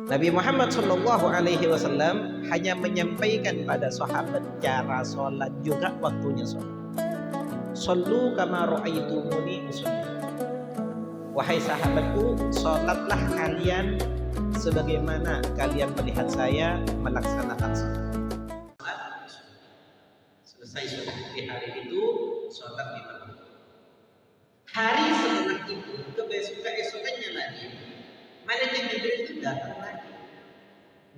Nabi Muhammad Shallallahu Alaihi Wasallam hanya menyampaikan pada sahabat cara sholat juga waktunya sholat. Sallu kama ra'aitumuni usolli. Wahai sahabatku, sholatlah kalian sebagaimana kalian melihat saya melaksanakan sholat. Selesai sholat di hari itu, sholat di malam. Hari setelah itu, keesokannya lagi, malaikat Jibril itu datang lagi,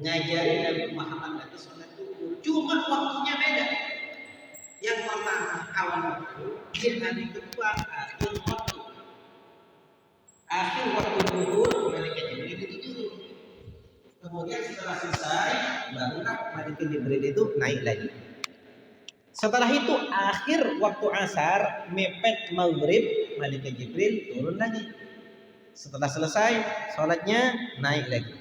ngajari Nabi Muhammad lagi sholat duhur. Cuma waktunya beda. Yang pertama awal waktu, di hari kedua akhir waktu. Akhir waktu duhur, malaikat Jibril itu turun. Kemudian setelah selesai, barulah malaikat Jibril itu naik lagi. Setelah itu akhir waktu asar, mepet maghrib, malaikat Jibril turun lagi. Setelah selesai sholatnya naik lagi.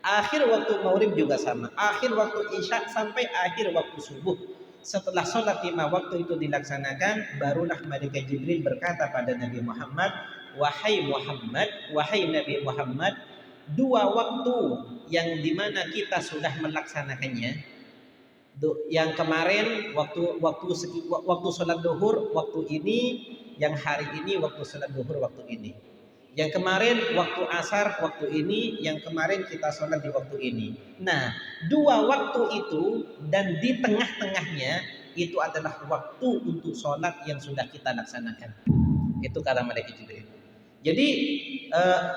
Akhir waktu maghrib juga sama. Akhir waktu isya sampai akhir waktu subuh. Setelah sholat 5 waktu itu dilaksanakan, barulah malaikat Jibril berkata pada Nabi Muhammad, wahai Nabi Muhammad, 2 waktu yang dimana kita sudah melaksanakannya. Yang kemarin waktu sholat duhur waktu ini, yang hari ini waktu sholat duhur waktu ini. Yang kemarin waktu asar waktu ini, yang kemarin kita sholat di waktu ini. Nah, 2 waktu itu dan di tengah-tengahnya itu adalah waktu untuk sholat yang sudah kita laksanakan. Itu kata malaikat Jibril. Jadi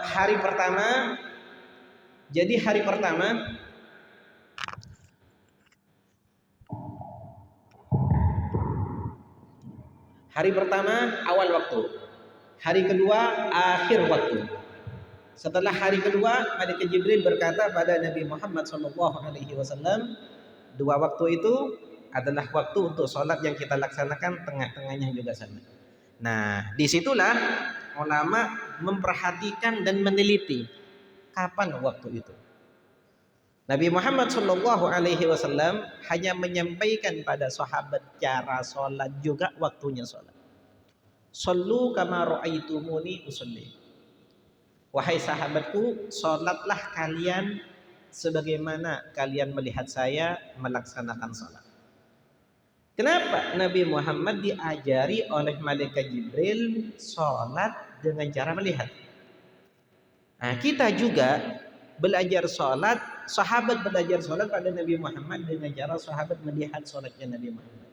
hari pertama awal waktu. Hari kedua akhir waktu. Setelah hari kedua, malaikat Jibril berkata pada Nabi Muhammad SAW, 2 waktu itu adalah waktu untuk sholat yang kita laksanakan, tengah-tengahnya juga sama. Nah, disitulah ulama memperhatikan dan meneliti kapan waktu itu. Nabi Muhammad SAW hanya menyampaikan pada sahabat cara sholat juga waktunya sholat. Sallu kama ra'aitumuni usolli. Wahai sahabatku, sholatlah kalian sebagaimana kalian melihat saya melaksanakan sholat. Kenapa Nabi Muhammad diajari oleh malaikat Jibril sholat dengan cara melihat? Nah, kita juga belajar sholat, sahabat belajar sholat pada Nabi Muhammad dengan cara sahabat melihat sholatnya Nabi Muhammad.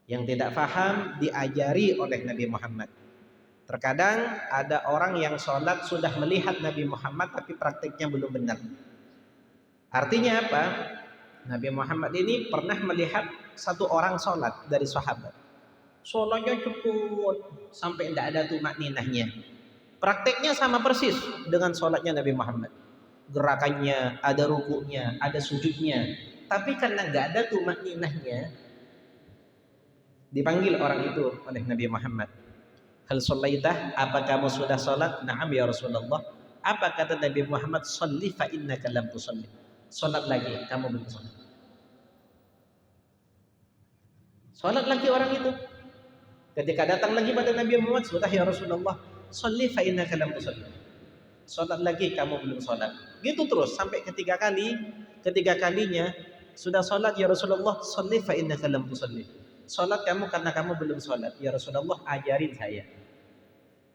Yang tidak paham diajari oleh Nabi Muhammad. Terkadang ada orang yang sholat sudah melihat Nabi Muhammad tapi praktiknya belum benar. Artinya apa? Nabi Muhammad ini pernah melihat satu orang sholat dari sahabat. Sholatnya cepet sampai tidak ada tumakninahnya. Praktiknya sama persis dengan sholatnya Nabi Muhammad. Gerakannya, ada rukuknya, ada sujudnya. Tapi karena nggak ada tumakninahnya, dipanggil orang itu oleh Nabi Muhammad. Hal sholaitah, apa kamu sudah sholat? Na'am ya Rasulullah. Apa kata Nabi Muhammad? Sholli fa innaka lam tusolli. Sholat lagi, kamu belum sholat. Sholat lagi orang itu. Ketika datang lagi pada Nabi Muhammad, sudah ya Rasulullah, sholli fa innaka lam tusolli. Sholat lagi, kamu belum sholat. Gitu terus sampai ketiga kalinya sudah sholat ya Rasulullah, sholli fa innaka lam tusolli. Sholat kamu karena kamu belum sholat. Ya Rasulullah, ajarin saya.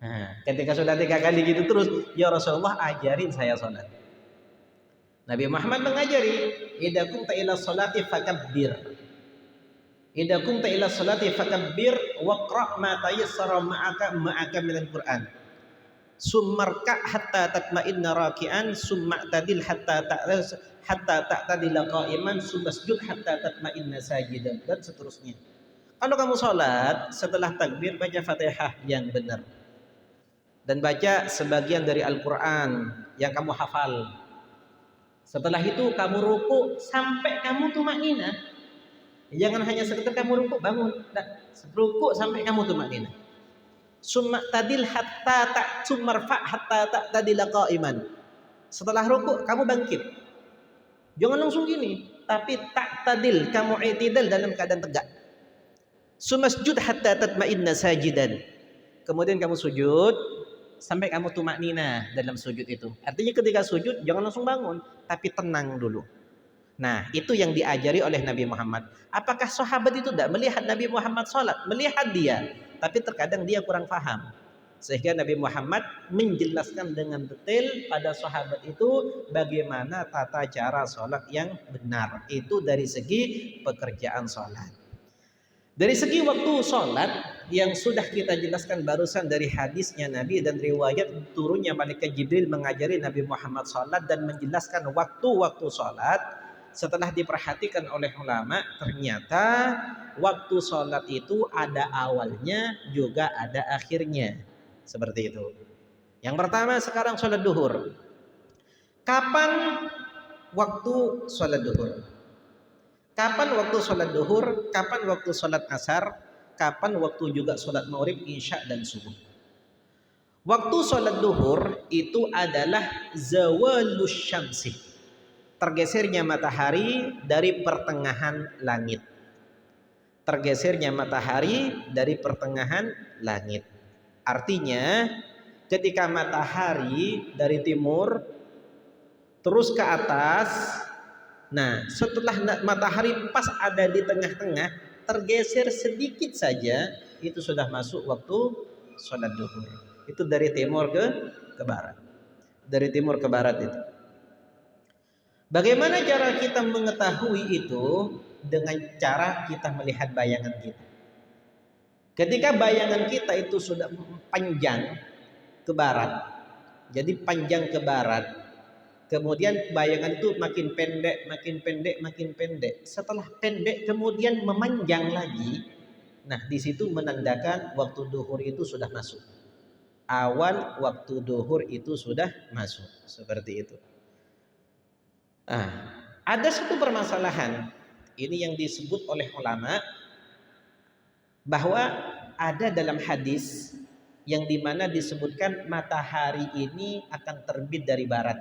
Nah, ketika sudah 3 kali gitu terus, ya Rasulullah, ajarin saya sholat. Nabi Muhammad mengajari, idza qumta ila sholati fakabbir. Idza qumta ila sholati fakabbir waqra' ma tayassara ma'aka minal Qur'an. Summarka hatta tatma'inna raki'an, summa tadil hatta ta'tadila qa'iman, sumasjud hatta tatma'inna sajidan, dan seterusnya. Kalau kamu sholat, setelah takbir baca Fatihah yang benar. Dan baca sebagian dari Al-Quran yang kamu hafal. Setelah itu kamu ruku sampai kamu tumakninah. Jangan hanya sekedar kamu ruku bangun. Ruku sampai kamu tumakninah. Summa tadil hatta ta'tadila qa'iman. Setelah ruku kamu bangkit. Jangan langsung gini, tapi ta'tadil, kamu i'tidal dalam keadaan tegak. Sumasjud hatta tatma'inna sajidan. Kemudian kamu sujud sampai kamu tumaknina dalam sujud itu. Artinya ketika sujud jangan langsung bangun, tapi tenang dulu. Nah, itu yang diajari oleh Nabi Muhammad. Apakah sahabat itu tidak melihat Nabi Muhammad sholat? Melihat dia, tapi terkadang dia kurang paham. Sehingga Nabi Muhammad menjelaskan dengan detail pada sahabat itu bagaimana tata cara sholat yang benar. Itu dari segi pekerjaan sholat. Dari segi waktu sholat yang sudah kita jelaskan barusan dari hadisnya Nabi dan riwayat turunnya malaikat Jibril mengajari Nabi Muhammad sholat dan menjelaskan waktu-waktu sholat. Setelah diperhatikan oleh ulama, ternyata waktu sholat itu ada awalnya juga ada akhirnya. Seperti itu. Yang pertama sekarang sholat duhur. Kapan waktu sholat duhur? Kapan waktu sholat duhur, kapan waktu sholat asar, kapan waktu juga sholat maghrib, isya dan subuh. Waktu sholat duhur itu adalah zawalus syamsi, tergesernya matahari dari pertengahan langit. Tergesernya matahari dari pertengahan langit. Artinya ketika matahari dari timur terus ke atas, nah, setelah matahari pas ada di tengah-tengah, tergeser sedikit saja, itu sudah masuk waktu sholat duhur. Itu dari timur ke barat. Dari timur ke barat itu. Bagaimana cara kita mengetahui itu? Dengan cara kita melihat bayangan kita. Ketika bayangan kita itu sudah panjang ke barat, jadi panjang ke barat, kemudian bayangan itu makin pendek, makin pendek, makin pendek. Setelah pendek kemudian memanjang lagi. Nah, di situ menandakan waktu duhur itu sudah masuk. Awal waktu duhur itu sudah masuk. Seperti itu. Nah, ada satu permasalahan. Ini yang disebut oleh ulama bahwa ada dalam hadis yang dimana disebutkan matahari ini akan terbit dari barat.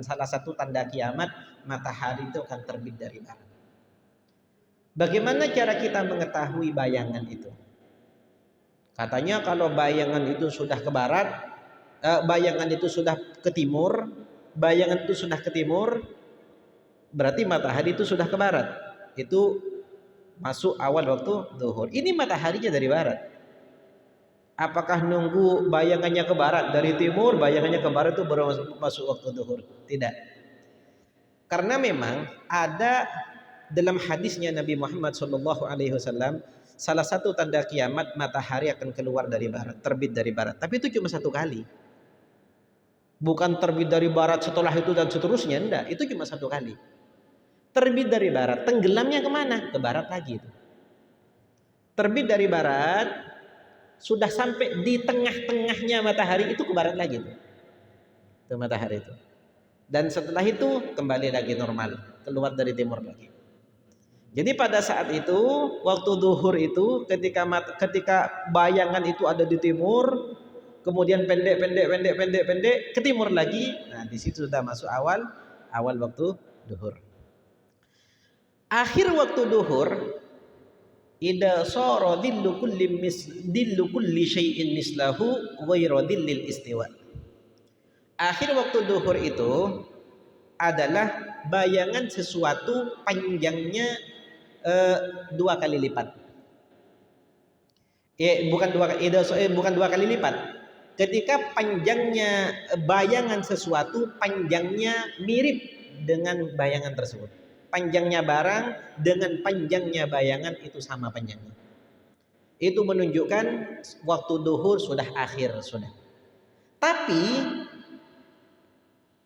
Salah satu tanda kiamat, matahari itu akan terbit dari barat. Bagaimana cara kita mengetahui bayangan itu? Katanya kalau bayangan itu sudah ke barat, bayangan itu sudah ke timur, bayangan itu sudah ke timur, berarti matahari itu sudah ke barat. Itu masuk awal waktu zuhur. Ini mataharinya dari barat. Apakah nunggu bayangannya ke barat dari timur, bayangannya ke barat itu baru masuk waktu zuhur? Tidak. Karena memang ada dalam hadisnya Nabi Muhammad SAW, salah satu tanda kiamat matahari akan keluar dari barat, terbit dari barat. Tapi itu cuma satu kali. Bukan terbit dari barat setelah itu dan seterusnya, enggak. Itu cuma satu kali. Terbit dari barat, tenggelamnya kemana? Ke barat lagi itu. Terbit dari barat, sudah sampai di tengah-tengahnya matahari itu ke barat lagi tuh. Itu matahari itu. Dan setelah itu kembali lagi normal, keluar dari timur lagi. Jadi pada saat itu waktu zuhur itu ketika bayangan itu ada di timur, kemudian pendek ke timur lagi. Nah, di situ sudah masuk awal waktu zuhur. Akhir waktu zuhur, idza sara dhillu kulli syai'in mislahu ghairu dhillil istiwa. Akhir waktu zuhur itu adalah bayangan sesuatu panjangnya 2 kali lipat. Bukan dua kali lipat. Ketika panjangnya bayangan sesuatu panjangnya mirip dengan bayangan tersebut. Panjangnya barang dengan panjangnya bayangan itu sama panjangnya. Itu menunjukkan waktu zuhur sudah akhir sudah. Tapi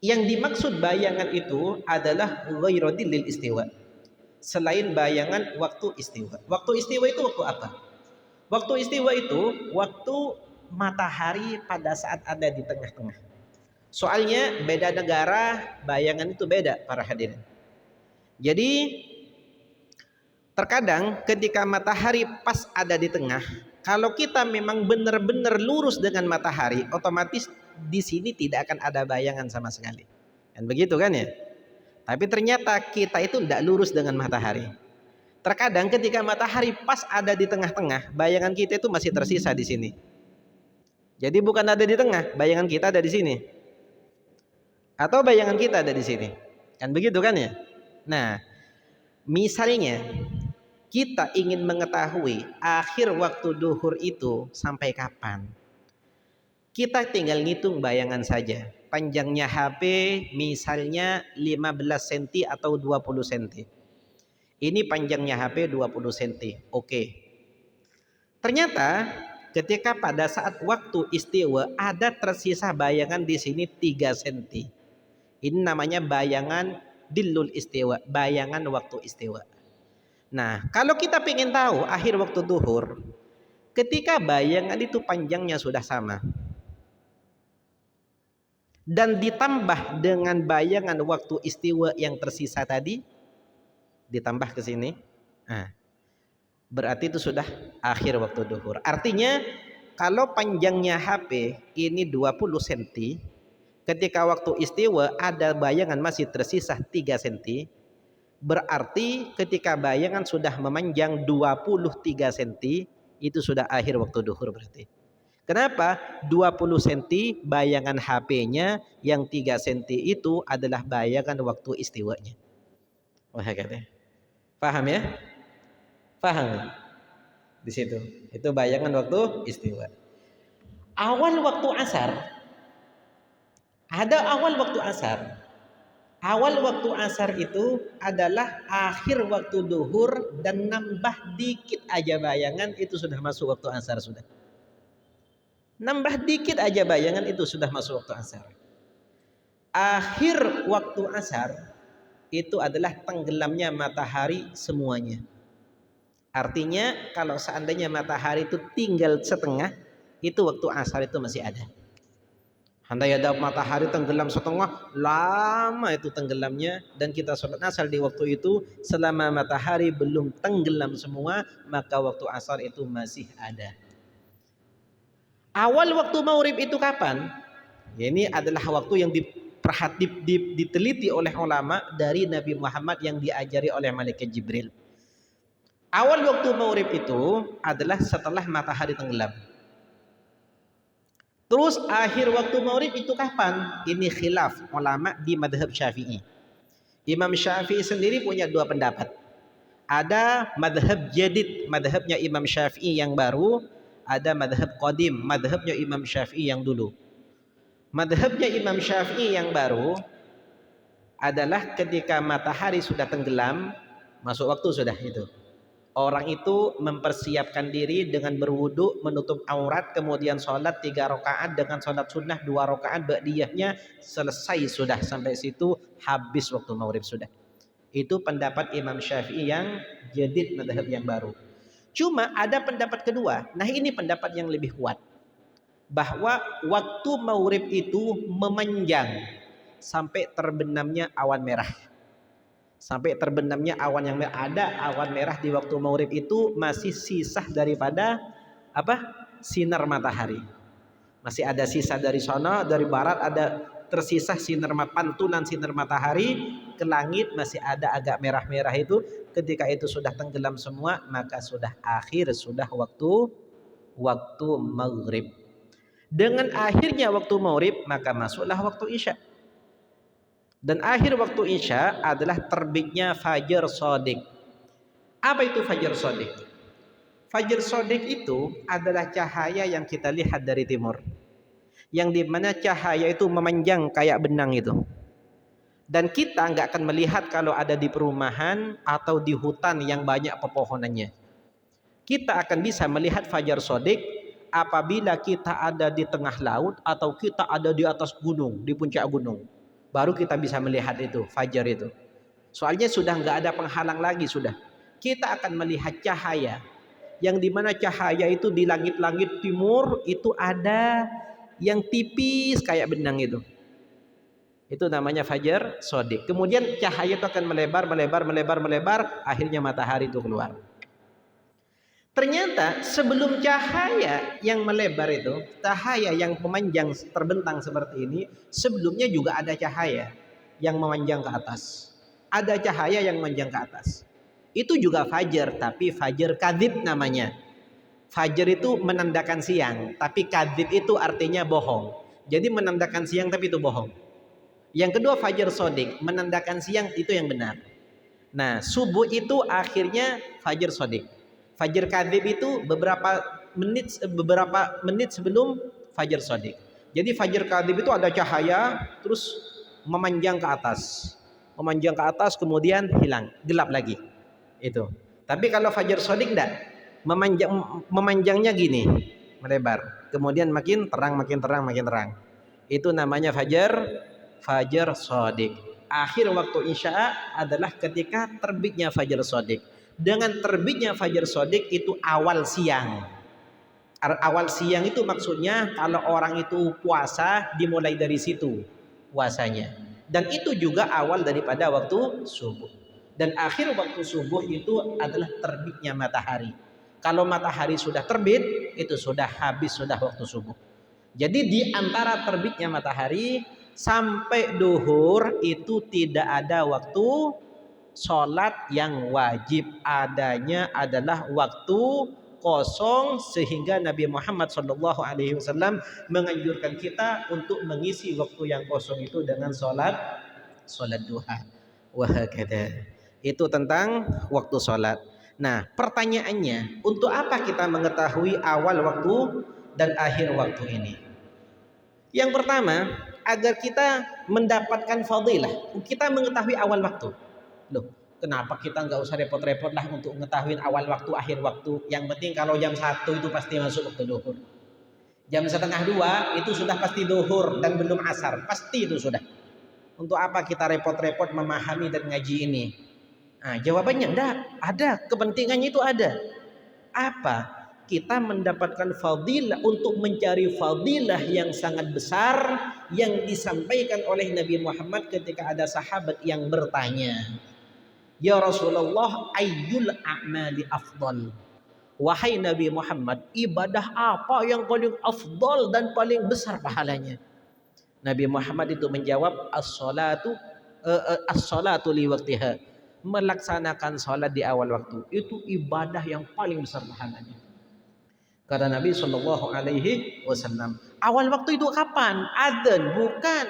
yang dimaksud bayangan itu adalah ghairu dhillil istiwa. Selain bayangan waktu istiwa. Waktu istiwa itu waktu apa? Waktu istiwa itu waktu matahari pada saat ada di tengah-tengah. Soalnya beda negara bayangan itu beda para hadirin. Jadi terkadang ketika matahari pas ada di tengah, kalau kita memang benar-benar lurus dengan matahari, otomatis di sini tidak akan ada bayangan sama sekali. Kan begitu kan ya? Tapi ternyata kita itu tidak lurus dengan matahari. Terkadang ketika matahari pas ada di tengah-tengah, bayangan kita itu masih tersisa di sini. Jadi bukan ada di tengah, bayangan kita ada di sini. Atau bayangan kita ada di sini. Kan begitu kan ya? Nah, misalnya kita ingin mengetahui akhir waktu duhur itu sampai kapan. Kita tinggal ngitung bayangan saja. Panjangnya HP misalnya 15 cm atau 20 cm. Ini panjangnya HP 20 cm. Oke. Ternyata ketika pada saat waktu istiwa ada tersisa bayangan di sini 3 cm. Ini namanya bayangan dilul istiwa, bayangan waktu istiwa. Nah, kalau kita ingin tahu akhir waktu duhur, ketika bayangan itu panjangnya sudah sama dan ditambah dengan bayangan waktu istiwa yang tersisa tadi, ditambah ke sini, nah, berarti itu sudah akhir waktu duhur. Artinya kalau panjangnya HP ini 20 cm, ketika waktu istiwa ada bayangan masih tersisa 3 cm, berarti ketika bayangan sudah memanjang 23 cm, itu sudah akhir waktu duhur berarti. Kenapa? 20 cm bayangan HP-nya, yang 3 cm itu adalah bayangan waktu istiwanya. Wah, katanya. Paham ya? Paham? Di situ. Itu bayangan waktu istiwa. Awal waktu asar. Ada awal waktu asar. Awal waktu asar itu adalah akhir waktu duhur dan nambah dikit aja bayangan itu sudah masuk waktu asar sudah. Nambah dikit aja bayangan itu sudah masuk waktu asar. Akhir waktu asar itu adalah tenggelamnya matahari semuanya. Artinya kalau seandainya matahari itu tinggal setengah, itu waktu asar itu masih ada. Andai ada matahari tenggelam setengah, lama itu tenggelamnya, dan kita sholat asar di waktu itu, selama matahari belum tenggelam semua, maka waktu asar itu masih ada. Awal waktu maghrib itu kapan? Ini adalah waktu yang diteliti oleh ulama dari Nabi Muhammad yang diajari oleh malaikat Jibril. Awal waktu maghrib itu adalah setelah matahari tenggelam. Terus akhir waktu maghrib itu kapan? Ini khilaf ulama di madhab Syafi'i. Imam Syafi'i sendiri punya dua pendapat. Ada madhab jadid, madhabnya Imam Syafi'i yang baru. Ada madhab qadim, madhabnya Imam Syafi'i yang dulu. Madhabnya Imam Syafi'i yang baru adalah ketika matahari sudah tenggelam, masuk waktu sudah itu. Orang itu mempersiapkan diri dengan berwudu, menutup aurat, kemudian sholat 3 rakaat dengan sholat sunnah 2 rakaat ba'diyahnya, selesai sudah sampai situ, habis waktu maghrib sudah. Itu pendapat Imam Syafi'i yang jadid, madhab yang baru. Cuma ada pendapat kedua, nah ini pendapat yang lebih kuat, bahwa waktu maghrib itu memanjang sampai terbenamnya awan merah. Sampai terbenamnya awan yang merah. Ada awan merah di waktu maghrib itu masih sisa daripada sinar matahari. Masih ada sisa dari sana, dari barat ada tersisa pantulan sinar matahari ke langit, masih ada agak merah-merah itu. Ketika itu sudah tenggelam semua, maka sudah akhir, sudah waktu maghrib. Dengan akhirnya waktu maghrib, maka masuklah waktu isya. Dan akhir waktu isya adalah terbitnya fajar shadiq. Apa itu fajar shadiq? Fajar shadiq itu adalah cahaya yang kita lihat dari timur, yang dimana cahaya itu memanjang kayak benang itu. Dan kita nggak akan melihat kalau ada di perumahan atau di hutan yang banyak pepohonannya. Kita akan bisa melihat fajar shadiq apabila kita ada di tengah laut atau kita ada di atas gunung, di puncak gunung. Baru kita bisa melihat itu, fajar itu. Soalnya sudah nggak ada penghalang lagi sudah. Kita akan melihat cahaya, yang dimana cahaya itu di langit-langit timur itu ada yang tipis kayak benang itu. Itu namanya fajar shadiq. Kemudian cahaya itu akan melebar, akhirnya matahari itu keluar. Ternyata sebelum cahaya yang melebar itu, cahaya yang memanjang terbentang seperti ini, sebelumnya juga ada cahaya yang memanjang ke atas. Ada cahaya yang memanjang ke atas. Itu juga fajar, tapi fajar kadzib namanya. Fajar itu menandakan siang, tapi kadzib itu artinya bohong. Jadi menandakan siang tapi itu bohong. Yang kedua fajar sodik, menandakan siang itu yang benar. Nah, subuh itu akhirnya fajar sodik. Fajar kadzib itu beberapa menit sebelum fajar sodik. Jadi fajar kadzib itu ada cahaya terus memanjang ke atas. Memanjang ke atas kemudian hilang, gelap lagi. Itu. Tapi kalau fajar sodik enggak. Memanjangnya gini, melebar. Kemudian makin terang, makin terang, makin terang. Itu namanya fajar sodik. Akhir waktu isya adalah ketika terbitnya fajar sodik. Dengan terbitnya fajar sodik itu awal siang. Awal siang itu maksudnya kalau orang itu puasa dimulai dari situ puasanya. Dan itu juga awal daripada waktu subuh. Dan akhir waktu subuh itu adalah terbitnya matahari. Kalau matahari sudah terbit, itu sudah habis, sudah waktu subuh. Jadi di antara terbitnya matahari sampai duhur itu tidak ada waktu sholat yang wajib. Adanya adalah waktu kosong, sehingga Nabi Muhammad SAW menganjurkan kita untuk mengisi waktu yang kosong itu dengan sholat duha. Wahakadha. Itu tentang waktu sholat. Nah, pertanyaannya, untuk apa kita mengetahui awal waktu dan akhir waktu ini? Yang pertama, agar kita mendapatkan fadilah. Kita mengetahui awal waktu. Loh, kenapa kita nggak usah repot-repot lah untuk mengetahui awal waktu, akhir waktu? Yang penting kalau jam 1 itu pasti masuk waktu duhur. Jam 1:30 itu sudah pasti duhur dan belum asar. Pasti itu sudah. Untuk apa kita repot-repot memahami dan ngaji ini? Nah, jawabannya enggak, ada, kepentingannya itu ada. Apa? Kita mendapatkan fadilah, untuk mencari fadilah yang sangat besar yang disampaikan oleh Nabi Muhammad ketika ada sahabat yang bertanya, "Ya Rasulullah, ayyul a'mali afdal?" Wahai Nabi Muhammad, ibadah apa yang paling afdal dan paling besar pahalanya? Nabi Muhammad itu menjawab, as-salatu li waqtiha. Melaksanakan sholat di awal waktu itu ibadah yang paling besar pahalanya. Kata Nabi SAW, awal waktu itu kapan? Adzan, bukan.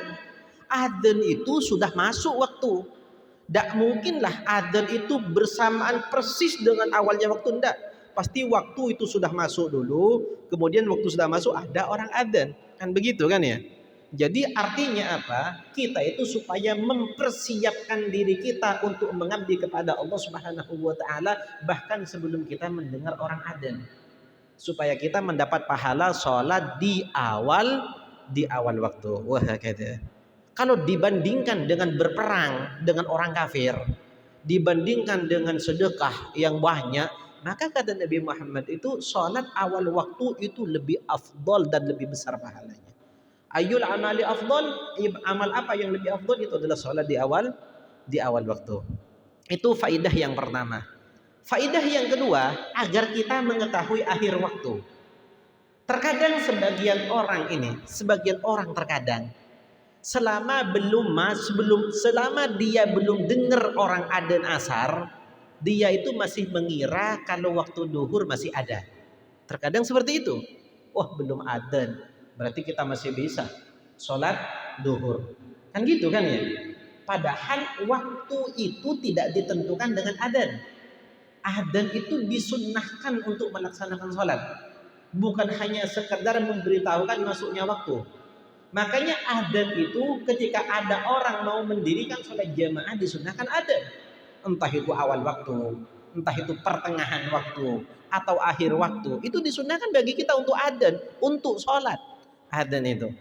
Adzan itu sudah masuk waktu. Tidak mungkinlah adzan itu bersamaan persis dengan awalnya waktu, tidak. Pasti waktu itu sudah masuk dulu, kemudian waktu sudah masuk ada orang adzan. Kan begitu kan ya? Jadi artinya apa? Kita itu supaya mempersiapkan diri kita untuk mengabdi kepada Allah Subhanahu wa taala bahkan sebelum kita mendengar orang adzan. Supaya kita mendapat pahala sholat di awal waktu. Wah, kata. Kalau dibandingkan dengan berperang dengan orang kafir, dibandingkan dengan sedekah yang banyak, maka kata Nabi Muhammad itu sholat awal waktu itu lebih afdol dan lebih besar pahalanya. Ayyul amali afdal, amal apa yang lebih afdal? Itu adalah sholat di awal waktu. Itu faidah yang pertama. Faidah yang kedua, agar kita mengetahui akhir waktu. Terkadang sebagian orang terkadang selama dia belum dengar orang adzan asar, dia itu masih mengira kalau waktu duhur masih ada. Terkadang seperti itu. Wah, belum adzan, berarti kita masih bisa sholat duhur. Kan gitu kan ya? Padahal waktu itu tidak ditentukan dengan adzan. Adzan itu disunnahkan untuk melaksanakan sholat, bukan hanya sekedar memberitahukan masuknya waktu. Makanya adzan itu ketika ada orang mau mendirikan sholat jamaah disunnahkan adzan. Entah itu awal waktu, entah itu pertengahan waktu, atau akhir waktu, itu disunnahkan bagi kita untuk adzan, untuk sholat adzan itu.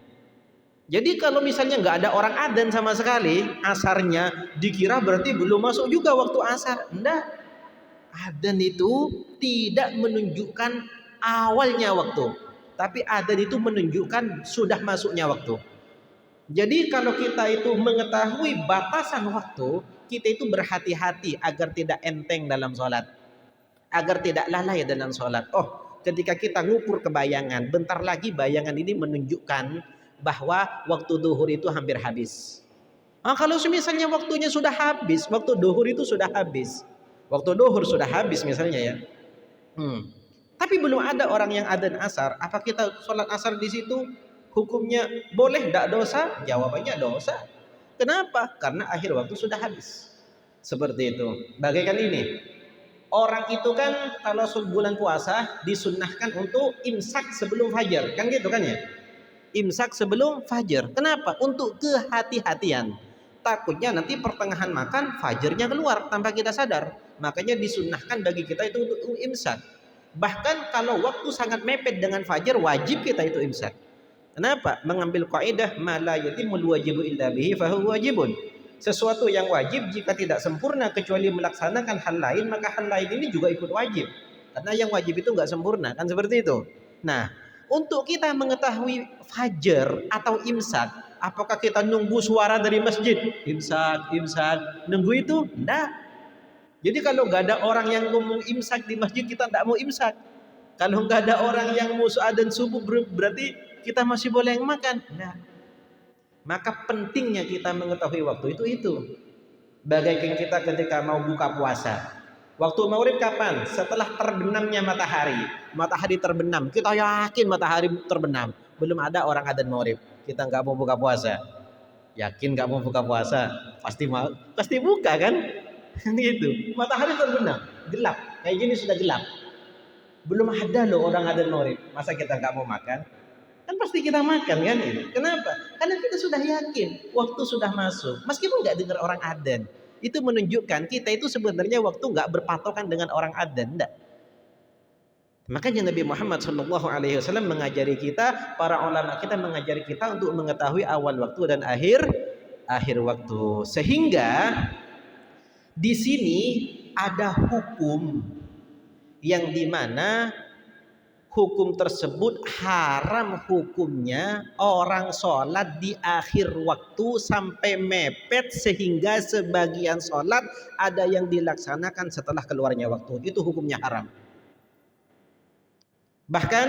Jadi kalau misalnya nggak ada orang adzan sama sekali, asarnya dikira berarti belum masuk juga waktu asar. Enggak, adzan itu tidak menunjukkan awalnya waktu, tapi adzan itu menunjukkan sudah masuknya waktu. Jadi kalau kita itu mengetahui batasan waktu, kita itu berhati-hati agar tidak enteng dalam sholat, agar tidak lalai dalam sholat. Oh, ketika kita ngukur ke bayangan, bentar lagi bayangan ini menunjukkan bahwa waktu duhur itu hampir habis. Nah, kalau misalnya waktunya sudah habis, waktu duhur itu sudah habis, waktu duhur sudah habis misalnya ya, Tapi belum ada orang yang adzan asar. Apa kita sholat asar di situ hukumnya boleh, tidak dosa? Jawabannya dosa. Kenapa? Karena akhir waktu sudah habis. Seperti itu. Bagaikan ini. Orang itu kan kalau bulan puasa disunnahkan untuk imsak sebelum fajar. Kan gitu kan ya? Imsak sebelum fajar. Kenapa? Untuk kehati-hatian. Takutnya nanti pertengahan makan fajarnya keluar tanpa kita sadar. Makanya disunnahkan bagi kita itu untuk imsak. Bahkan kalau waktu sangat mepet dengan fajar wajib kita itu imsak. Kenapa? Mengambil kaidah ma la yatimul wajibu illa bihi fahuwa wajibun. Sesuatu yang wajib jika tidak sempurna kecuali melaksanakan hal lain, maka hal lain ini juga ikut wajib. Karena yang wajib itu nggak sempurna, kan seperti itu. Nah, untuk kita mengetahui fajar atau imsak, apakah kita nunggu suara dari masjid? Imsak, imsak, nunggu itu? Enggak. Jadi kalau nggak ada orang yang ngomong imsak di masjid, kita tidak mau imsak. Kalau nggak ada orang yang mau adzan subuh, berarti kita masih boleh yang makan. Nah, maka pentingnya kita mengetahui waktu itu. Bagaikan kita ketika mau buka puasa. Waktu maghrib kapan? Setelah terbenamnya matahari. Matahari terbenam. Kita yakin matahari terbenam. Belum ada orang adzan maghrib. Kita nggak mau buka puasa. Yakin nggak mau buka puasa? Pasti buka kan? Gitu. Matahari terbenam, gelap. Kayak gini sudah gelap. Belum ada loh orang adzan maghrib. Masa kita nggak mau makan? Kan pasti kita makan kan ini. Kenapa? Karena kita sudah yakin waktu sudah masuk. Meskipun nggak dengar orang adzan, itu menunjukkan kita itu sebenarnya waktu nggak berpatokan dengan orang adzan, enggak. Makanya Nabi Muhammad SAW mengajari kita, para ulama kita mengajari kita untuk mengetahui awal waktu dan akhir waktu. Sehingga di sini ada hukum yang dimana hukum tersebut haram hukumnya orang sholat di akhir waktu sampai mepet sehingga sebagian sholat ada yang dilaksanakan setelah keluarnya waktu. Itu hukumnya haram. Bahkan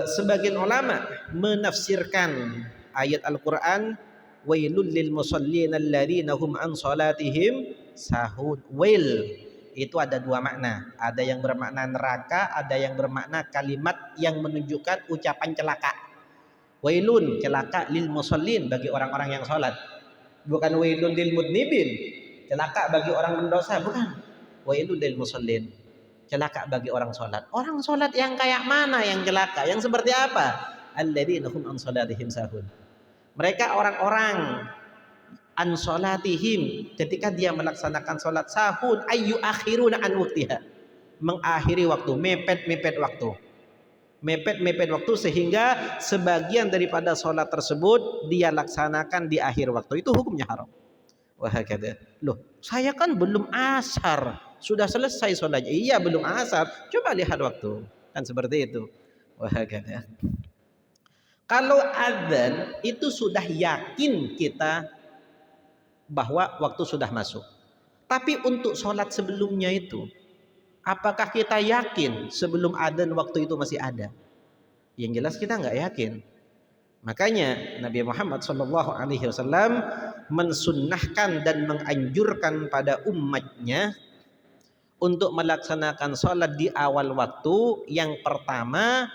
sebagian ulama menafsirkan ayat Al-Quran wailul lil musallin alladzina hum an salatihim sahun. Wail itu ada dua makna. Ada yang bermakna neraka, ada yang bermakna kalimat yang menunjukkan ucapan celaka. Wailun, celaka lil musallin, bagi orang-orang yang sholat. Bukan wailun lil mudnibin, celaka bagi orang berdosa, bukan. Wailun lil musallin, celaka bagi orang sholat. Orang sholat yang kayak mana yang celaka? Yang seperti apa? Alladzina hum an salatihim sahun. Mereka orang-orang an sholatihim, ketika dia melaksanakan sholat sahun, ayu akhiruna an waktiha, mengakhiri waktu, mepet waktu sehingga sebagian daripada sholat tersebut dia laksanakan di akhir waktu. Itu hukumnya haram. Wah kata, loh saya kan belum asar, sudah selesai sholatnya. Iya belum asar, coba lihat waktu, kan seperti itu. Wah kata, kalau adzan itu sudah yakin kita bahwa waktu sudah masuk. Tapi untuk sholat sebelumnya itu, apakah kita yakin sebelum adzan waktu itu masih ada? Yang jelas kita nggak yakin. Makanya Nabi Muhammad SAW mensunnahkan dan menganjurkan pada umatnya untuk melaksanakan sholat di awal waktu. Yang pertama,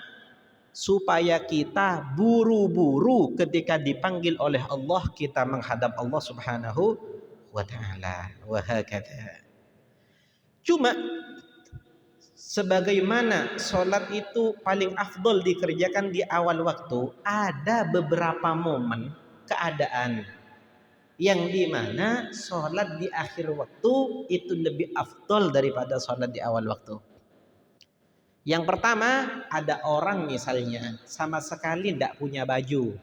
supaya kita buru-buru ketika dipanggil oleh Allah kita menghadap Allah Subhanahu wa taala. Wa hakadha. Cuma sebagaimana sholat itu paling afdol dikerjakan di awal waktu, ada beberapa momen keadaan yang dimana sholat di akhir waktu itu lebih afdol daripada sholat di awal waktu. Yang pertama, ada orang misalnya sama sekali tidak punya baju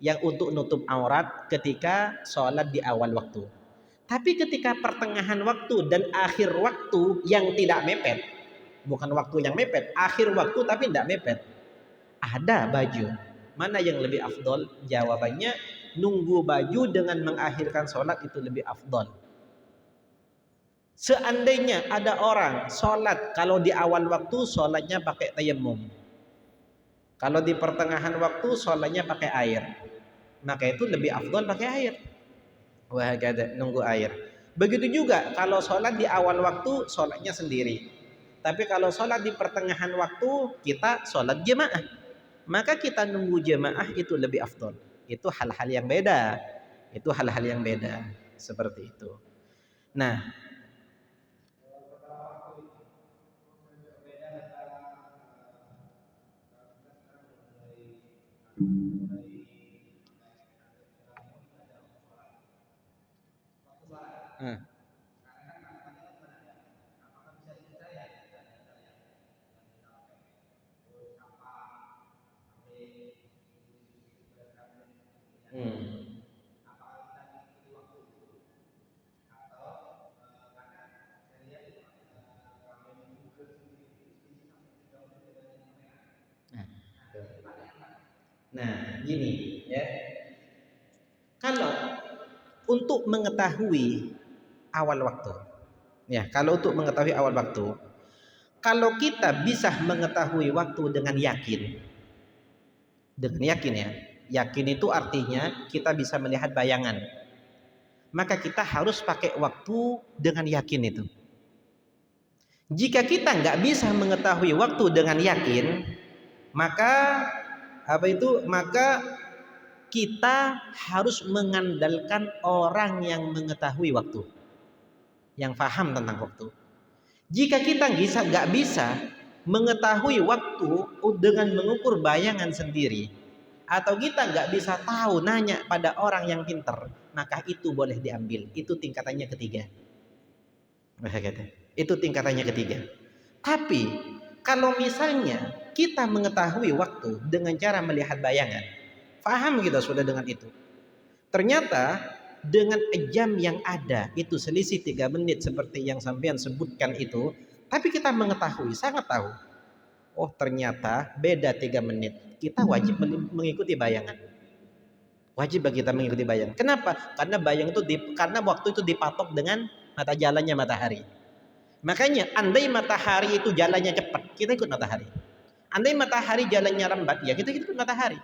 yang untuk nutup aurat ketika sholat di awal waktu. Tapi ketika pertengahan waktu dan akhir waktu yang tidak mepet, bukan waktu yang mepet, akhir waktu tapi tidak mepet, ada baju. Mana yang lebih afdol? Jawabannya, nunggu baju dengan mengakhirkan sholat itu lebih afdol. Seandainya ada orang sholat, kalau di awal waktu sholatnya pakai tayammum, kalau di pertengahan waktu sholatnya pakai air, maka itu lebih afdol pakai air. Wah, nunggu air. Begitu juga kalau sholat di awal waktu sholatnya sendiri, Tapi kalau sholat di pertengahan waktu, kita sholat jemaah. Maka kita nunggu jemaah itu lebih afdol. Itu hal-hal yang beda. Itu hal-hal yang beda. Seperti itu. Nah, eh, hmm. Nah, gini ya. Kalau untuk mengetahui awal waktu, ya, kalau untuk mengetahui awal waktu, kalau kita bisa mengetahui waktu dengan yakin ya, yakin itu artinya kita bisa melihat bayangan. Maka kita harus pakai waktu dengan yakin itu. Jika kita nggak bisa mengetahui waktu dengan yakin, maka apa itu? Maka kita harus mengandalkan orang yang mengetahui waktu, yang paham tentang waktu. Jika kita nggak bisa mengetahui waktu dengan mengukur bayangan sendiri, atau kita nggak bisa tahu nanya pada orang yang pintar, maka itu boleh diambil. Itu tingkatannya ketiga. Itu tingkatannya ketiga. Tapi kalau misalnya kita mengetahui waktu dengan cara melihat bayangan, paham kita sudah dengan itu. Ternyata dengan jam yang ada itu selisih 3 menit seperti yang sampean sebutkan itu, tapi kita mengetahui, sangat tahu. Oh, ternyata beda 3 menit. Kita wajib mengikuti bayangan. Wajib bagi kita mengikuti bayangan. Kenapa? Karena bayang itu karena waktu itu dipatok dengan mata jalannya matahari. Makanya andai matahari itu jalannya cepat, kita ikut matahari. Andai matahari jalannya lambat, ya kita ikut matahari.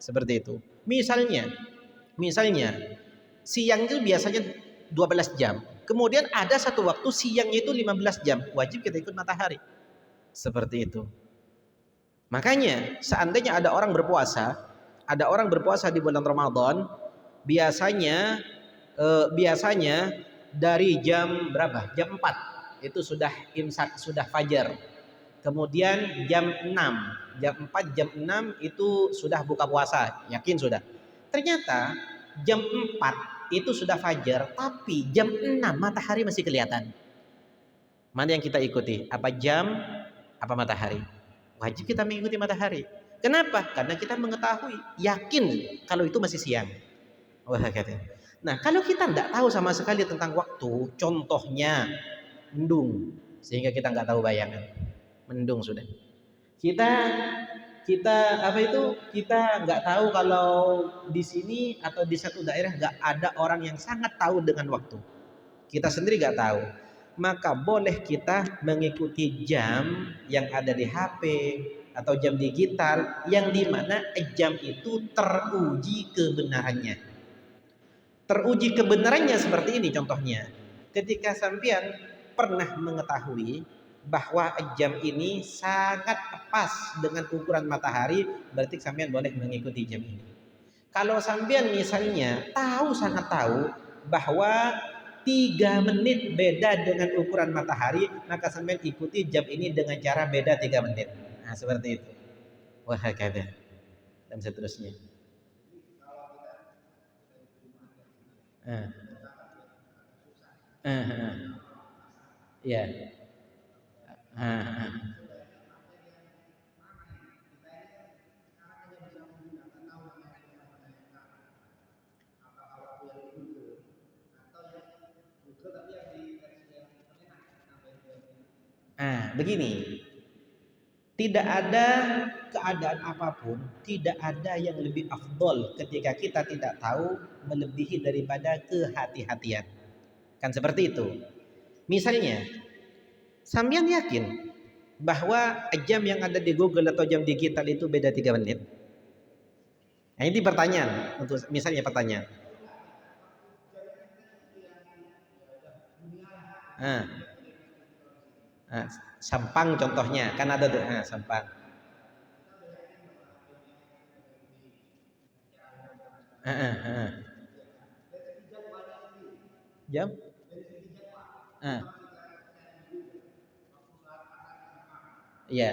Seperti itu. Misalnya siang itu biasanya 12 jam. Kemudian ada satu waktu siangnya itu 15 jam. Wajib kita ikut matahari. Seperti itu. Makanya seandainya ada orang berpuasa di bulan Ramadan, biasanya dari jam berapa? Jam 4 itu sudah imsak, sudah fajar. Kemudian jam 4 jam 6 itu sudah buka puasa, yakin sudah. Ternyata jam 4 itu sudah fajar, tapi jam 6 matahari masih kelihatan. Mana yang kita ikuti? Apa jam, apa matahari? Wajib kita mengikuti matahari. Kenapa? Karena kita mengetahui, yakin kalau itu masih siang. Wah, nah, kalau kita tidak tahu sama sekali tentang waktu, contohnya mendung, sehingga kita nggak tahu bayangan, mendung sudah. Kita apa itu? Kita nggak tahu kalau di sini atau di satu daerah nggak ada orang yang sangat tahu dengan waktu. Kita sendiri nggak tahu. Maka boleh kita mengikuti jam yang ada di HP atau jam digital yang dimana jam itu teruji kebenarannya. Teruji kebenarannya seperti ini contohnya. Ketika sampean pernah mengetahui bahwa jam ini sangat pas dengan ukuran matahari, berarti sampean boleh mengikuti jam ini. Kalau sampean misalnya sangat tahu bahwa 3 menit beda dengan ukuran matahari, maka sampean ikuti jam ini dengan cara beda 3 menit. Nah, seperti itu. Wah, kata dan seterusnya. Ah, ah, ah. Ya. Ah, ah. Begini. Tidak ada keadaan apapun, tidak ada yang lebih afdol ketika kita tidak tahu melebihi daripada kehati-hatian. Kan seperti itu. Misalnya, sampean yakin bahwa jam yang ada di Google atau jam digital itu beda 3 menit? Nah, ini pertanyaan, untuk misalnya pertanyaan. Ah, Nah, Sampang contohnya kan ada tuh, Sampang. Jam? Iya.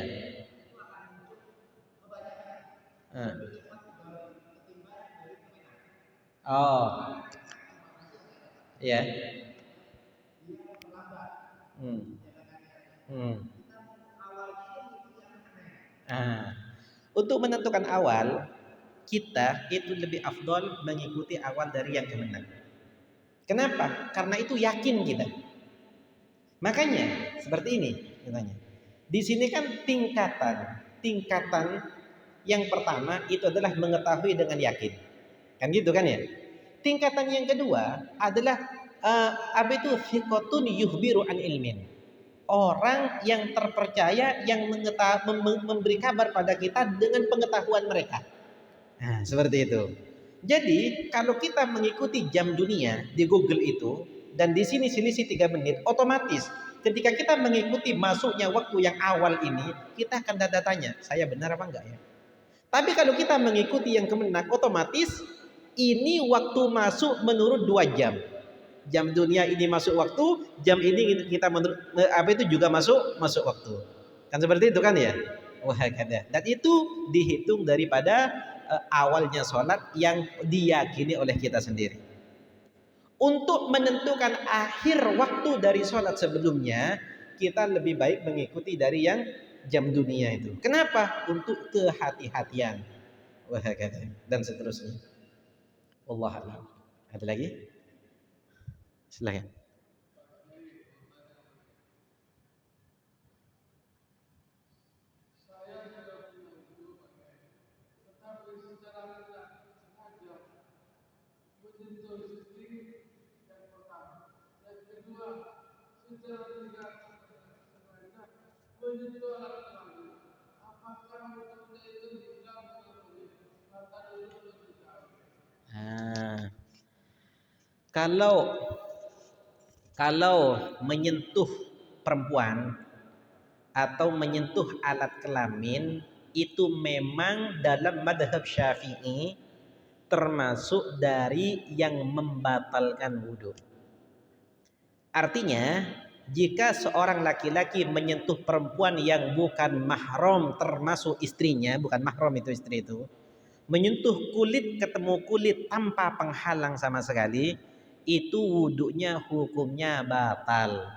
Oh, iya. Hmm. Hmm. Ah. Untuk menentukan awal, kita itu lebih afdol mengikuti awal dari yang kemenang. Kenapa? Karena itu yakin kita. Makanya seperti ini katanya. Di sini kan tingkatan yang pertama itu adalah mengetahui dengan yakin. Kan gitu kan ya? Tingkatan yang kedua adalah apa itu thiqatun yuhbiru an ilmin. Orang yang terpercaya yang memberi kabar pada kita dengan pengetahuan mereka. Nah, seperti itu. Jadi, kalau kita mengikuti jam dunia di Google itu dan di sini selisih 3 menit, otomatis ketika kita mengikuti masuknya waktu yang awal ini, kita akan tanya, saya benar apa enggak ya? Tapi kalau kita mengikuti yang kemenang, otomatis ini waktu masuk menurut 2 jam. Jam dunia ini masuk waktu, jam ini kita menurut apa itu juga masuk waktu. Kan seperti itu kan ya? Wah, dan itu dihitung daripada awalnya sholat yang diyakini oleh kita sendiri. Untuk menentukan akhir waktu dari sholat sebelumnya, kita lebih baik mengikuti dari yang jam dunia itu. Kenapa? Untuk kehati-hatian. Wah, dan seterusnya. Allah alam. Ada lagi? Silakan. Nah, kalau menyentuh perempuan atau menyentuh alat kelamin itu memang dalam madhab Syafi'i termasuk dari yang membatalkan wudhu. Artinya, jika seorang laki-laki menyentuh perempuan yang bukan mahram termasuk istrinya, bukan mahram itu istri itu, menyentuh kulit ketemu kulit tanpa penghalang sama sekali, itu wudhunya hukumnya batal.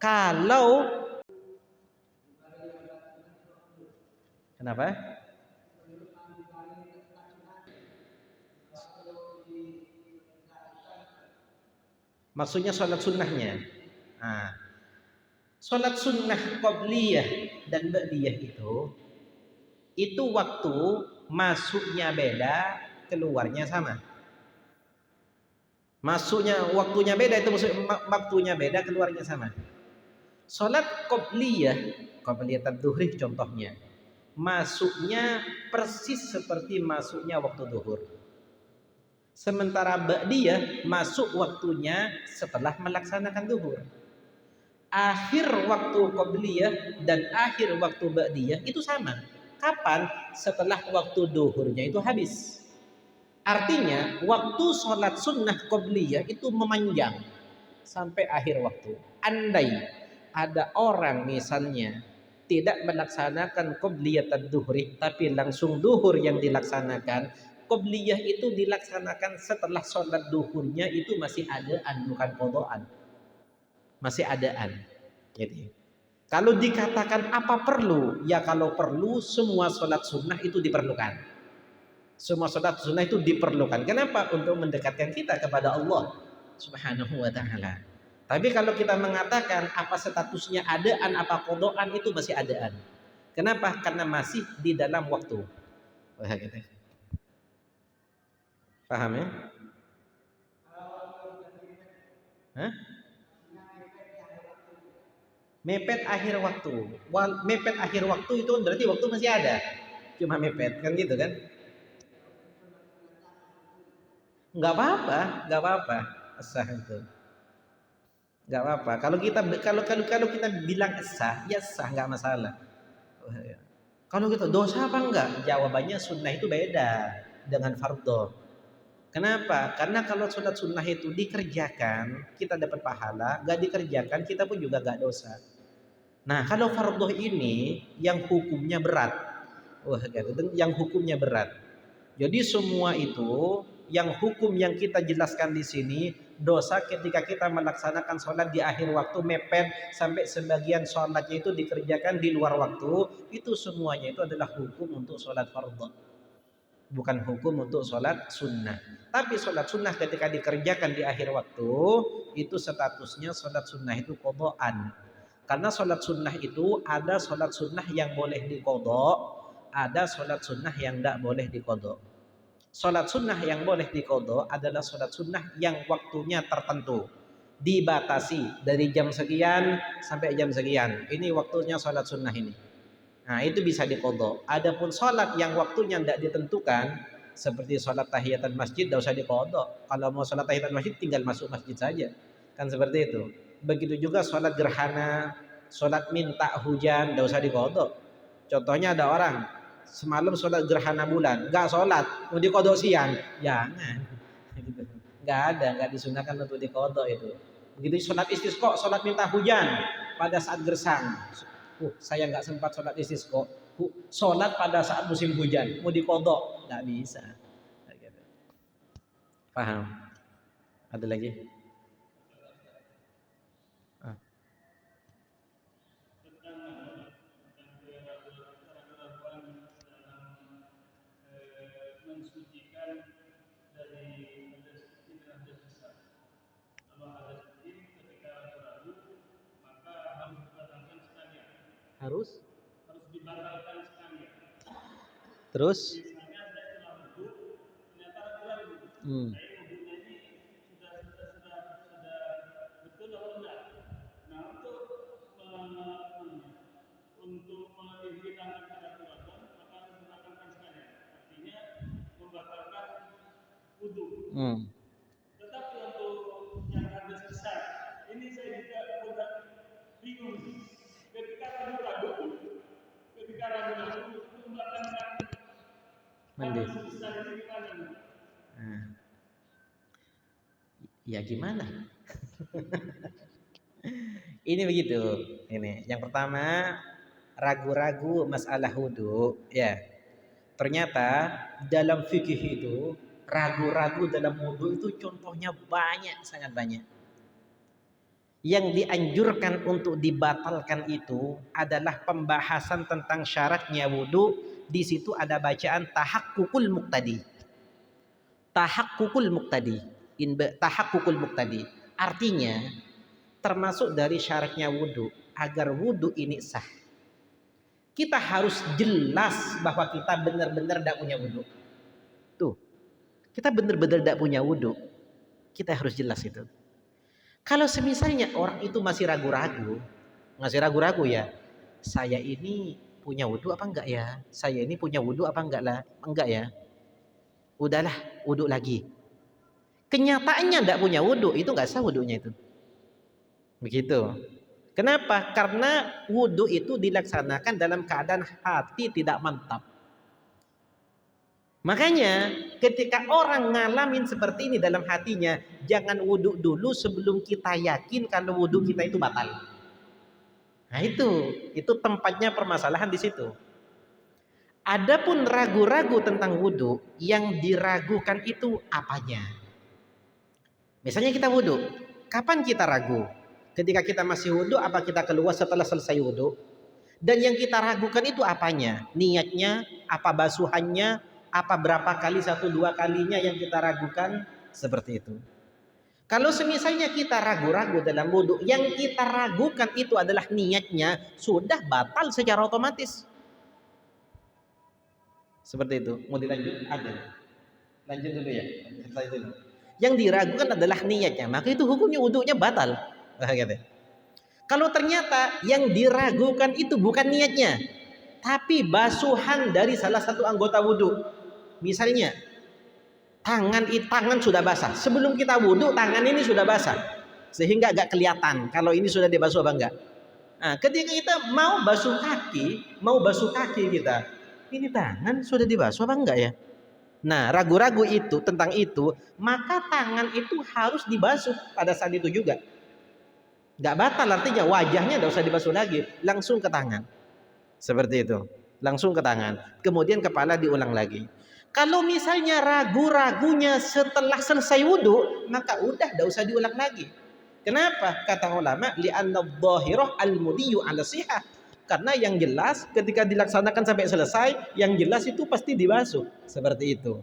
Kalau kenapa? Maksudnya sholat sunnahnya. Nah, sholat sunnah qabliyah dan ba'diyah itu waktu masuknya beda, keluarnya sama. Masuknya waktunya beda itu maksud waktunya beda, keluarnya sama. Sholat qabliyah, qabliyah tadzuhri contohnya, masuknya persis seperti masuknya waktu duhur. Sementara ba'diyah masuk waktunya setelah melaksanakan duhur. Akhir waktu qabliyah dan akhir waktu ba'diyah itu sama. Kapan? Setelah waktu duhurnya itu habis. Artinya waktu sholat sunnah qabliyah itu memanjang sampai akhir waktu. Andai ada orang misalnya tidak melaksanakan qabliyah ad-duhri tapi langsung duhur yang dilaksanakan, qabliyah itu dilaksanakan setelah sholat duhurnya itu masih adaan bukan qadaan. Masih adaan. Jadi, kalau dikatakan apa perlu? Ya kalau perlu semua sholat sunnah itu diperlukan. Semua sholat sunnah itu diperlukan. Kenapa? Untuk mendekatkan kita kepada Allah Subhanahu wa ta'ala. Tapi kalau kita mengatakan apa statusnya adaan, apa kodoan, itu masih adaan. Kenapa? Karena masih di dalam waktu. Wah, gitu. Paham ya? Hah? Mepet akhir waktu. Mepet akhir waktu itu berarti waktu masih ada. Cuma mepet kan gitu kan? Nggak apa-apa, nggak apa-apa. Sah itu. nggak apa-apa. Kalau kita bilang sah, ya sah, nggak masalah. Oh, ya. Kalau gitu dosa apa enggak? Jawabannya sunnah itu beda dengan fardhu. Kenapa? Karena kalau sholat sunnah itu dikerjakan, kita dapat pahala, nggak dikerjakan, kita pun juga nggak dosa. Nah, kalau fardhu ini yang hukumnya berat, wah, gitu, yang hukumnya berat. Jadi semua itu yang hukum yang kita jelaskan di sini, dosa ketika kita melaksanakan sholat di akhir waktu mepet sampai sebagian sholatnya itu dikerjakan di luar waktu, itu semuanya itu adalah hukum untuk sholat fardhu, bukan hukum untuk sholat sunnah. Tapi sholat sunnah ketika dikerjakan di akhir waktu, itu statusnya sholat sunnah itu qadhaan. Karena sholat sunnah itu ada sholat sunnah yang boleh diqadha, ada sholat sunnah yang tidak boleh diqadha. Sholat sunnah yang boleh diqadha adalah sholat sunnah yang waktunya tertentu, dibatasi dari jam sekian sampai jam sekian. Ini waktunya sholat sunnah ini. Nah, itu bisa diqadha. Adapun sholat yang waktunya tidak ditentukan, seperti sholat tahiyatul masjid, tidak usah diqadha. Kalau mau sholat tahiyatul masjid, tinggal masuk masjid saja. Kan seperti itu. Begitu juga sholat gerhana, sholat minta hujan, tidak usah diqadha. Contohnya ada orang semalam sholat gerhana bulan, nggak sholat, mau diqadha siang, jangan. Nggak ada, nggak disunahkan untuk diqadha itu. Begitu sholat istisqa, sholat minta hujan pada saat gersang. Saya nggak sempat sholat istisqa, sholat pada saat musim hujan, mau diqadha, nggak bisa. Paham? Ada lagi? Harus dibatalkan sekalian. Terus? Untuk menghilangkan keraguan maka harus dibatalkan sekalian. Artinya membatalkan wudu. Tetapi untuk yang hadas besar, ini saya juga agak bingung. Ketika ragu-ragu membatalkan hadas besar ini gimana? Ya gimana? Ini begitu. Ini yang pertama, ragu-ragu masalah wudu, ya. Ternyata dalam fikih itu ragu-ragu dalam wudu itu contohnya banyak, sangat banyak. Yang dianjurkan untuk dibatalkan itu adalah pembahasan tentang syaratnya wudu. Di situ ada bacaan tahaqqukul muqtadi. Tahaqqukul muqtadi. Tahaqqukul muqtadi. Artinya termasuk dari syaratnya wudu, agar wudu ini sah, kita harus jelas bahwa kita benar-benar tidak punya wudu. Tuh, kita benar-benar tidak punya wudu, kita harus jelas itu. Kalau semisalnya orang itu masih ragu-ragu ya, saya ini punya wudu apa enggak ya? Saya ini punya wudu apa enggak lah? Enggak ya? Udahlah, wudu lagi. Kenyataannya tidak punya wudu, itu enggak sah wudunya itu. Begitu. Kenapa? Karena wudu itu dilaksanakan dalam keadaan hati tidak mantap. Makanya ketika orang ngalamin seperti ini dalam hatinya, jangan wudu dulu sebelum kita yakin kalau wudu kita itu batal. Nah itu tempatnya permasalahan di situ. Adapun ragu-ragu tentang wudu, yang diragukan itu apanya? Misalnya kita wudu, kapan kita ragu? Ketika kita masih wudu, apa kita keluar setelah selesai wudu? Dan yang kita ragukan itu apanya? Niatnya, apa basuhannya, apa berapa kali, 1-2 kalinya yang kita ragukan? Seperti itu. Kalau semisalnya kita ragu-ragu dalam wudu, yang kita ragukan itu adalah niatnya, sudah batal secara otomatis. Seperti itu. Mau dilanjut? Ada. Lanjut dulu ya. Selesai dulu. Yang diragukan adalah niatnya, maka itu hukumnya wudunya batal. Kalau ternyata yang diragukan itu bukan niatnya, tapi basuhan dari salah satu anggota wudu. Misalnya tangan sudah basah. Sebelum kita wudu tangan ini sudah basah. sehingga agak kelihatan kalau ini sudah dibasuh apa enggak. Nah, ketika kita mau basuh kaki kita, ini tangan sudah dibasuh apa enggak ya? Nah, ragu-ragu itu tentang itu, maka tangan itu harus dibasuh pada saat itu juga. Enggak batal, artinya wajahnya enggak usah dibasuh lagi, langsung ke tangan. Seperti itu. Langsung ke tangan. Kemudian kepala diulang lagi. Kalau misalnya ragu-ragunya setelah selesai wudhu, maka udah enggak usah diulang lagi. Kenapa? Kata ulama, li'anna dhahirah al-mudiyu 'ala sihah. Karena yang jelas ketika dilaksanakan sampai selesai, yang jelas itu pasti dibasuh. Seperti itu.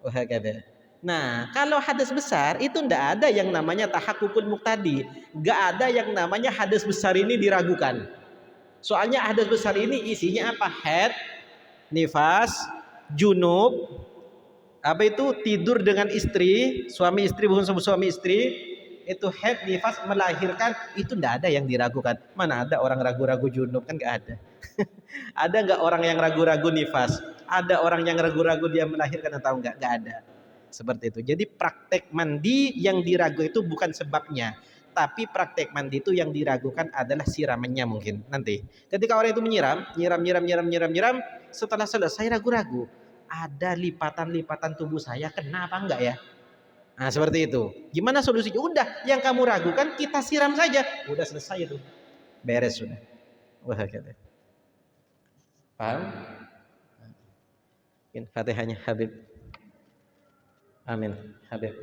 Wahakadha. Nah, kalau hadas besar itu ndak ada yang namanya tahakkukul muqtadi. Nggak ada yang namanya hadas besar ini diragukan. Soalnya hadas besar ini isinya apa? Haid, nifas, junub, apa itu tidur dengan istri, suami istri bukan suami istri, itu haid, nifas, melahirkan, itu ndak ada yang diragukan. Mana ada orang ragu-ragu junub, kan nggak ada. Ada nggak orang yang ragu-ragu nifas? Ada orang yang ragu-ragu dia melahirkan atau enggak? Nggak ada. Seperti itu. Jadi praktek mandi yang diragu itu bukan sebabnya, tapi praktek mandi itu yang diragukan adalah siramannya mungkin nanti. Ketika orang itu nyiram, setelah selesai ragu-ragu, ada lipatan-lipatan tubuh saya kena apa enggak ya? Nah, seperti itu. Gimana solusinya? Udah, yang kamu ragukan kita siram saja. Udah selesai itu. Beres sudah. Wah, gitu. Paham? Fatihahnya Habib. Amin. Habib.